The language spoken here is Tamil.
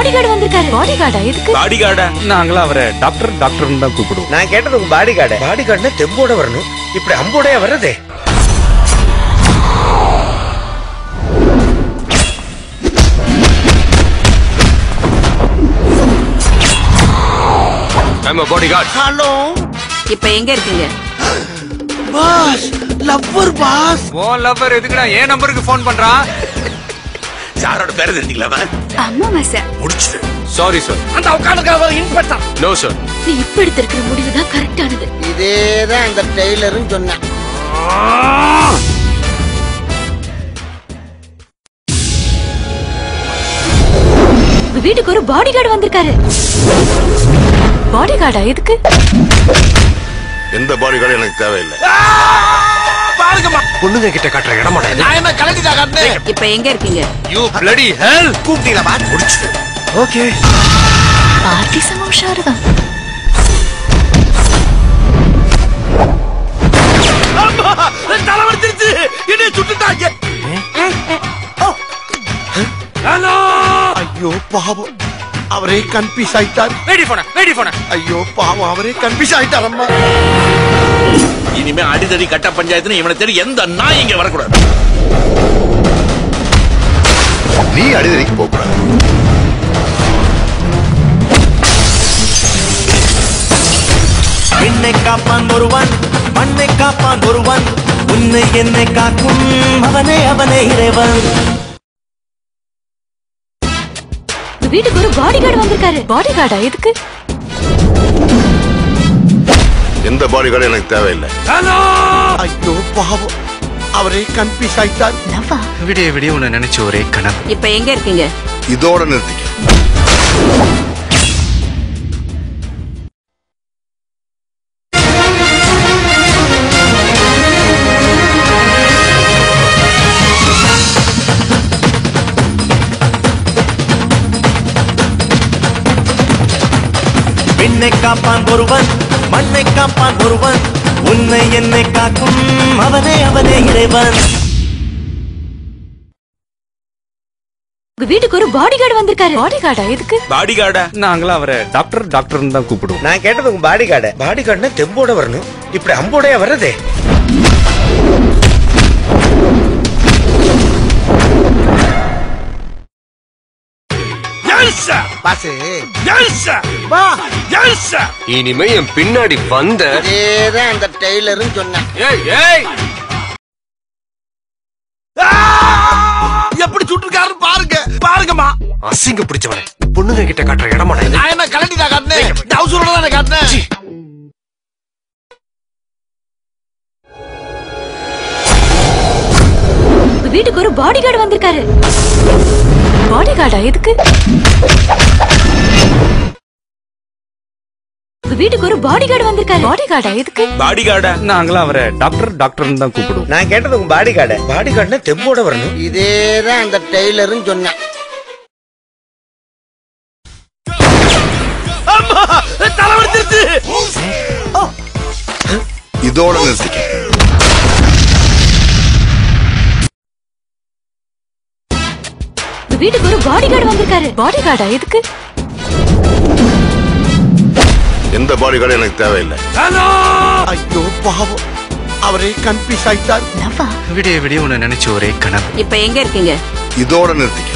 பாடி கார்டு வந்திருக்காரு. பாடி கார்டா? எதுக்கு? பாடி கார்டா? நாங்களா அவரை டாக்டர் டாக்டர்னு தான் கூப்பிடுவோம். நான் கேட்டது உங்க பாடி கார்டு. பாடி கார்டுனா தெம்போட வரணும், இப்படி அம்போடையா வர்றதே. I'm a bodyguard. ஹலோ, இப்ப எங்க இருக்கீங்க? பாஸ். Lover boss. ஓ லவ்வர் எதுக்குடா ஏன் நம்பருக்கு ஃபோன் பண்றான்? சாரோட பேரை தெரிஞ்சுக்கலாமா? ஆமாமா சார். முடிச்சிடு. Sorry sir. அந்த உட்கார்ந்துக்காக இன்ஸ்பெக்டர். No sir. நீ இப்ப எடுத்திருக்கிற முடிவு தான் கரெக்டானது. இதேதான் அந்த டெய்லரும் சொன்னேன். வீட்டுக்கு ஒரு பாடி கார்டு வந்திருக்காரு. பாடி கார்டா? எதுக்கு? எந்த பாடி கார்டு எனக்கு தேவையில்லை. பாருங்கம்மா, பொண்ணுங்க கிட்ட காட்டுற இடமாடா இது. நான் என்ன கலட்டிட்டா காட்டுனேன். இப்ப எங்க இருக்கீங்க? You bloody hell. கூப்பிட்டீங்களா பாஸ்? முடிச்சிடு. ஓகே. பார்ட்டி செம உஷாருதான். தலை வலிச்சிருச்சு. என்னை சுட்டுட்டாங்க. ஹலோ. ஐயோ பாவம், அவரே கன்ஃபியூஸ் ஆயிட்டார். வெடி போன. ஐயோ பாவம், அவரே கன்ஃபியூஸ் ஆயிட்டார். அம்மா, இனிமே அடிதடி கட்ட பஞ்சாயத்துன்னு இவனை தேடி எந்த நாய் இங்க வரக்கூடாது. நீ அடிதடிக்கு போகக்கூடாது. என்னை காப்பான் ஒருவன், மண்ணை காப்பான் ஒருவன், உன்னை என்னை காக்கும் அவனே அவனே இறைவன். வீட்டுக்கு ஒரு பாடி கார்டு வந்திருக்காரு. பாடி கார்டா? எதுக்கு? எந்த பாடி கார்டு எனக்கு தேவையில்லை. ஐயோ பாவம், அவரே கன்ஃபியூஸ் ஆயிட்டார். லவ்வா? விடிய விடிய உன்னை நினைச்சு ஒரே கனவு. இப்ப எங்க இருக்கீங்க? இதோட நிறுத்திக்க. என்னை காப்பான் ஒருவன், மண்ணை காப்பான் ஒருவன், உன்னை என்னை காக்கும் அவனே அவனே இறைவன். வீட்டுக்கு ஒரு பாடி கார்டு வந்திருக்காரு. பாடி கார்டா? எதுக்கு? பாடி கார்டா? நாங்களா அவரை டாக்டர் டாக்டர்னு தான் கூப்பிடுவோம். நான் கேட்டது உங்க பாடி கார்டு. பாடி கார்டுனா தெம்போட வரணும், இப்படி அம்போடையா வர்றதே. இனிமே என் பின்னாடி வந்த இதேதான் அந்த டெய்லரும் சொன்னேன். எப்படி சுட்டுருக்காரு பாருங்க. பாருங்கம்மா, அசிங்க பிடிச்சவனே. பொண்ணுங்க கிட்ட காட்டுற இடமாடா இது. நான் என்ன கலட்டிட்டா காட்டுனேன். டவுசரோட தானே காட்டுனேன். வீட்டுக்கு ஒரு பாடி கார்டு வந்திருக்காரு. பாடி கார்டா? எதுக்கு? வீட்டுக்கு ஒரு பாடி கார்டு வந்திருக்காரு. பாடி கார்டா? எதுக்கு? பாடி கார்டா? நாங்களா அவரை டாக்டர் டாக்டர்னு தான் கூப்பிடுவோம். நான் கேட்டது உங்க பாடி கார்டு. பாடி கார்டுனா தெம்போட வரணும், இதேதான் அந்த டெய்லரும் சொன்னேன். தலை வலிச்சிருச்சு. இதோட நிறுத்திக்க. வீட்டுக்கு ஒரு பாடி கார்டு வந்திருக்காரு. பாடி கார்டா? எதுக்கு? எந்த பாடி கார்டு எனக்கு தேவையில்லை. ஐயோ பாவம், அவரே கன்ஃபியூஸ் ஆயிட்டார். லவ்வா? விடிய விடிய உன்னை நினைச்சு ஒரே கனவு. இப்ப எங்க இருக்கீங்க? இதோட நிறுத்திக்க.